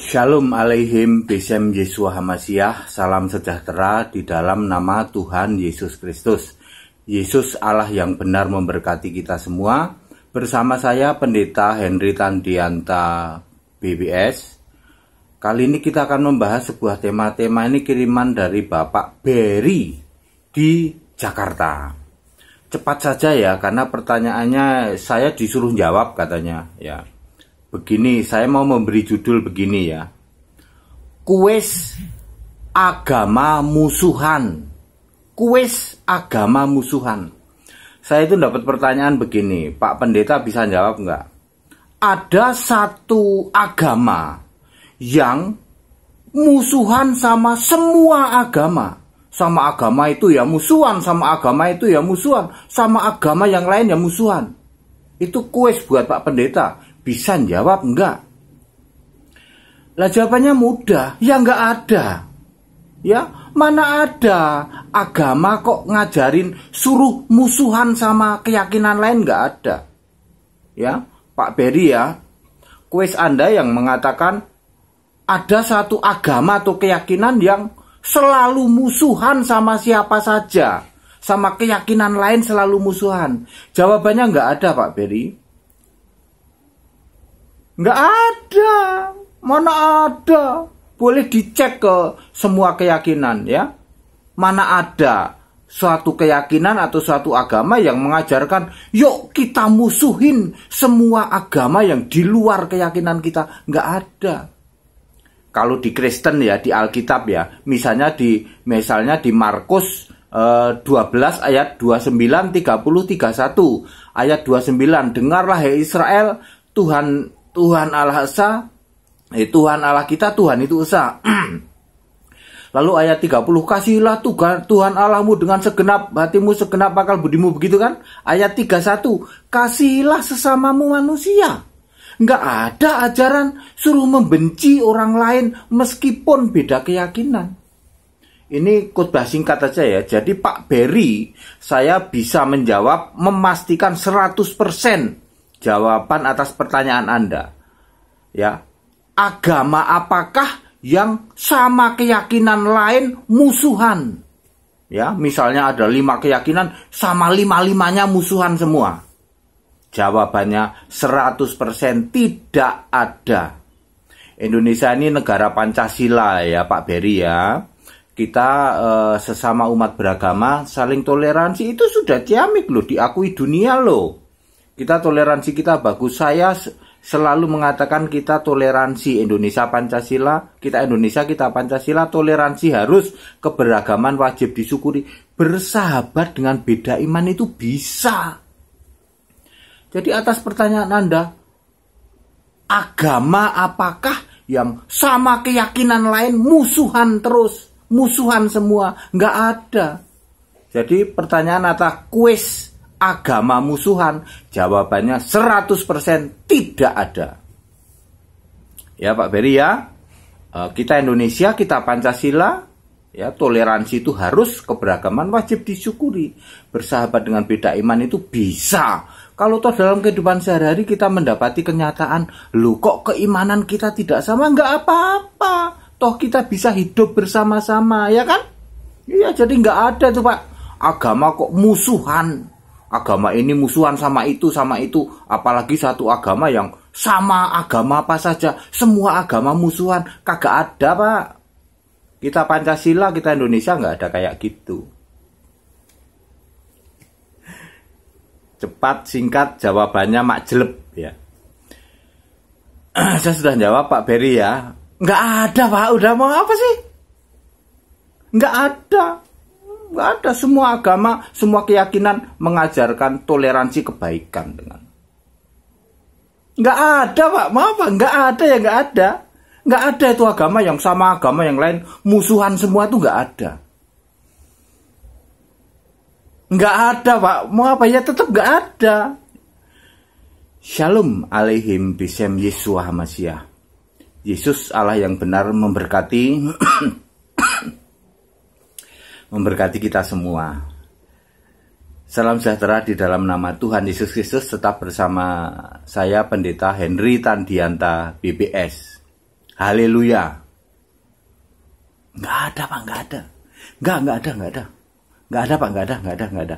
Shalom alaihim Besem Yeshua Hamasiah. Salam sejahtera di dalam nama Tuhan Yesus Kristus. Yesus Allah yang benar memberkati kita semua. Bersama saya Pendeta Henry Tandianta BBS. Kali ini kita akan membahas sebuah tema ini kiriman dari Bapak Berry di Jakarta. Cepat saja ya, karena pertanyaannya saya disuruh jawab katanya ya. Begini, saya mau memberi judul begini ya. Kuis agama musuhan. Kuis agama musuhan. Saya itu dapat pertanyaan begini, Pak Pendeta bisa jawab nggak? Ada satu agama yang musuhan sama semua agama. Sama agama itu ya musuhan, sama agama itu ya musuhan, sama agama yang lain ya musuhan. Itu kuis buat Pak Pendeta. Bisa jawab enggak? Lah jawabannya mudah, ya enggak ada. Ya, mana ada agama kok ngajarin suruh musuhan sama keyakinan lain, enggak ada. Ya, Pak Berry ya. Kuis Anda yang mengatakan ada satu agama atau keyakinan yang selalu musuhan sama siapa saja, sama keyakinan lain selalu musuhan. Jawabannya enggak ada, Pak Berry. Nggak ada, mana ada. Boleh dicek ke semua keyakinan ya. Mana ada suatu keyakinan atau suatu agama yang mengajarkan yuk kita musuhin semua agama yang di luar keyakinan kita. Nggak ada. Kalau di Kristen ya, di Alkitab ya, misalnya di Markus 12 ayat 29, 30, 31. Ayat 29, dengarlah hai Israel, Tuhan Allah Esa, Tuhan Allah kita, Tuhan itu Esa. Lalu ayat 30, kasihilah Tuhan Allahmu dengan segenap hatimu, segenap akal budimu, begitu kan? Ayat 31, kasihilah sesamamu manusia. Nggak ada ajaran suruh membenci orang lain meskipun beda keyakinan. Ini khotbah singkat aja ya. Jadi Pak Berry, saya bisa menjawab, memastikan 100% jawaban atas pertanyaan Anda. Ya, agama apakah yang sama keyakinan lain musuhan? Ya, misalnya ada 5 keyakinan sama 5-5-nya musuhan semua. Jawabannya 100% tidak ada. Indonesia ini negara Pancasila ya Pak Berry ya. Kita sesama umat beragama saling toleransi itu sudah ciamik loh, diakui dunia loh. Kita toleransi kita bagus. Saya selalu mengatakan kita toleransi Indonesia Pancasila. Kita Indonesia, kita Pancasila. Toleransi harus, keberagaman wajib disyukuri. Bersahabat dengan beda iman itu bisa. Jadi atas pertanyaan Anda, agama apakah yang sama keyakinan lain musuhan terus? Musuhan semua? Nggak ada. Jadi pertanyaan atas kuis agama musuhan, jawabannya 100% tidak ada. Ya Pak Berry ya, kita Indonesia, kita Pancasila, ya toleransi itu harus, keberagaman wajib disyukuri. Bersahabat dengan beda iman itu bisa. Kalau toh dalam kehidupan sehari-hari kita mendapati kenyataan, loh kok keimanan kita tidak sama, nggak apa-apa. Toh kita bisa hidup bersama-sama, ya kan? Iya, jadi nggak ada tuh Pak, agama kok musuhan. Agama ini musuhan sama itu, apalagi satu agama yang sama agama apa saja, semua agama musuhan, kagak ada Pak. Kita Pancasila, kita Indonesia nggak ada kayak gitu. Cepat, singkat, jawabannya makjeleb ya. Saya sudah jawab Pak Berry ya. Nggak ada Pak, udah mau apa sih? Nggak ada. Nggak ada, semua agama, semua keyakinan mengajarkan toleransi kebaikan dengan. Nggak ada Pak, mau apa? Nggak ada ya nggak ada. Nggak ada itu agama yang sama agama yang lain musuhan semua, itu nggak ada. Nggak ada Pak, mau apa ya, tetap nggak ada. Shalom alaihim Besem Yeshua Hamasiah. Yesus Allah yang benar memberkati memberkati kita semua. Salam sejahtera di dalam nama Tuhan Yesus Kristus. Tetap bersama saya Pendeta Henry Tandianta BBS. Haleluya. Nggak ada Pak, nggak ada. Nggak ada Pak, nggak ada.